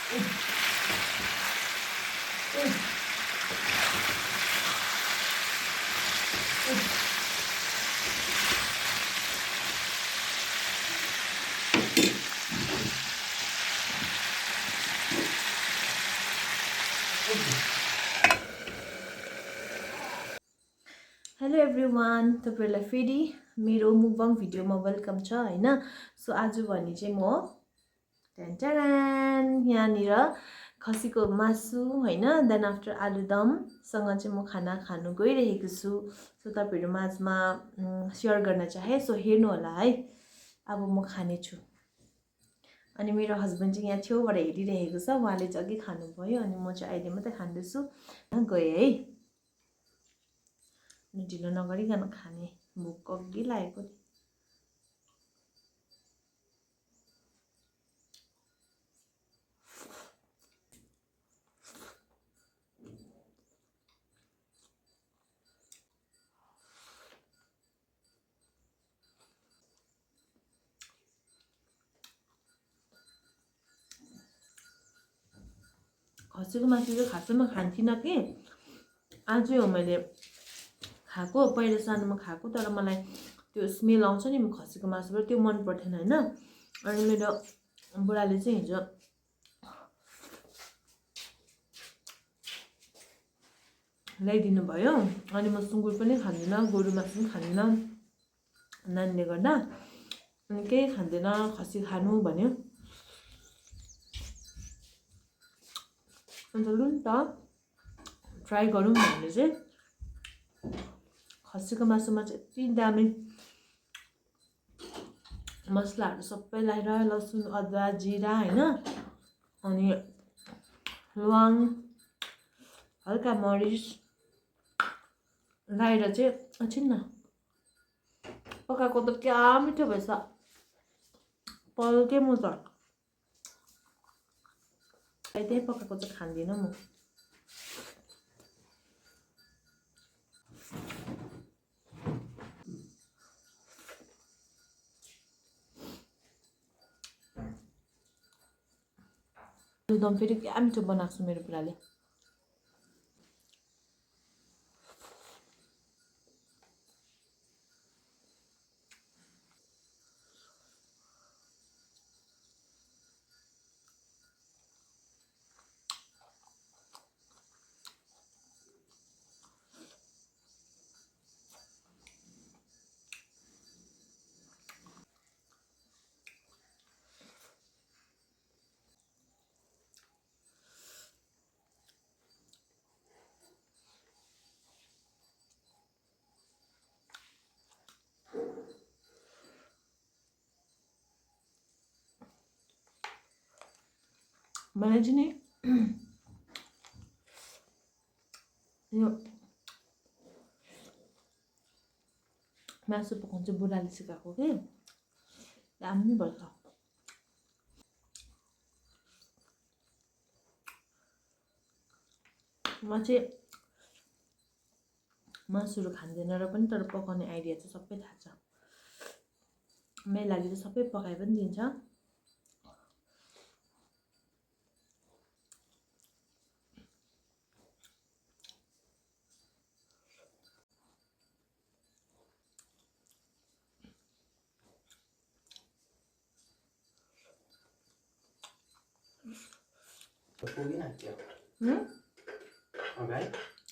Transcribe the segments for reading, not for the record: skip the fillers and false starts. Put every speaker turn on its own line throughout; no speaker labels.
Hello everyone, तपाईँहरूलाई फेरि मेरो मुकबाङ भिडियोमा वेलकम छ हैन। सो आज भने चाहिँ म यहाँनिर खसीको मासु हैन, देन आफ्टर आलुदमसँग चाहिँ म खाना खानु गइरहेको छु। सो तपाईँहरू माझमा सेयर गर्न चाहे, सो हेर्नु होला है। अब म खानेछु अनि मेरो हस्बेन्ड चाहिँ यहाँ छेउबाट हेरिरहेको छ। उहाँले चाहिँ अघि खानुभयो अनि म चाहिँ अहिले मात्रै खाँदैछु। गएँ है, ढिलो नगरिकन खाने, भोक अघि लागेको नि। खसीको मासु चाहिँ खासैमा खान्थिनँ कि आज हो मैले खाएको। पहिला सानोमा खाएको, तर मलाई त्यो स्मेल आउँछ नि खसीको मासुबाट, त्यो मन पर्थेन हैन। अनि मेरो बुढाले चाहिँ हिजो ल्याइदिनु भयो। अनि म सुँगुर पनि खाँदिनँ, गोरु मासु पनि खाँदिनँ नानीले गर्दा, अनि केही खाँदैन खसी खानु भन्यो। अन्त लु नि त ट्राई गरौँ भनेर चाहिँ खसीको मासुमा चाहिँ यति दामी मसलाहरू सबै लगाएर, लसुन अदुवा जिरा हैन, अनि ल्वाङ हल्का मरिच लगाएर चाहिँ एकछिन न पकाएको त क्या मिठो भएछ, पल्के म त त्यही पकाएको चाहिँ खाँदिनँ म। आलुदम फेरि क्या मिठो बनाएको छु मेरो बुढाले। मलाई चाहिँ नि यो मासु पकाउनु चाहिँ बुढाले सिकाएको कि दामी भन्छ। म चाहिँ मासुहरू खाँदैन र पनि तर पकाउने आइडिया चाहिँ सबै थाहा छ। मेरो लागि चाहिँ सबै पकाइ पनि दिन्छ।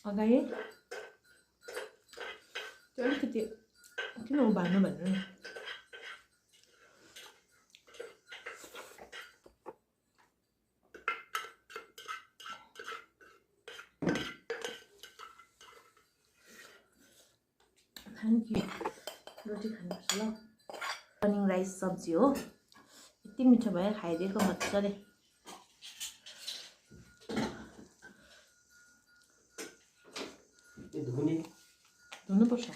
अगाडि त्यो अलिकति किन उभार्नु भन्नु नि। Thank you. रोटी खानुपर्छ ल। रनिङ राइस सब्जी हो, यति मिठो भयो खाइदिएको मजाले। धुनुपर्छ।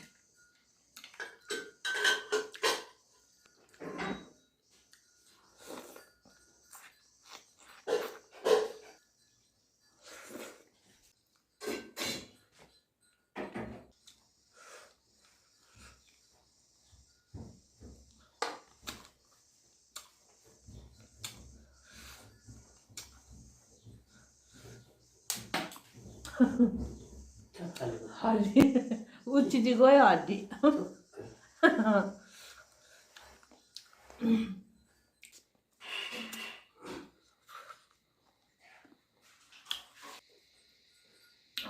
हड्डी उचिटी गयो हड्डी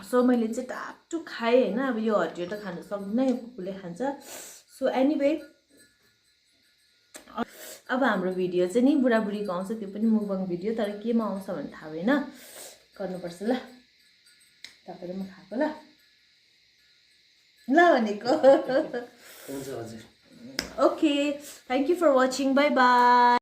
सो मैले चाहिँ टाकटुक खाएँ होइन अब यो हड्डी त खानु सक्दैन कुकुरले खान्छ सो एनिवे अब हाम्रो भिडियो चाहिँ नि बुढाबुढीको आउँछ त्यो पनि मुकबाङ भिडियो तर केमा आउँछ भने थाहा भएन गर्नुपर्छ ल तपाईँले म खाएको ल भनेको okay thank you for watching bye by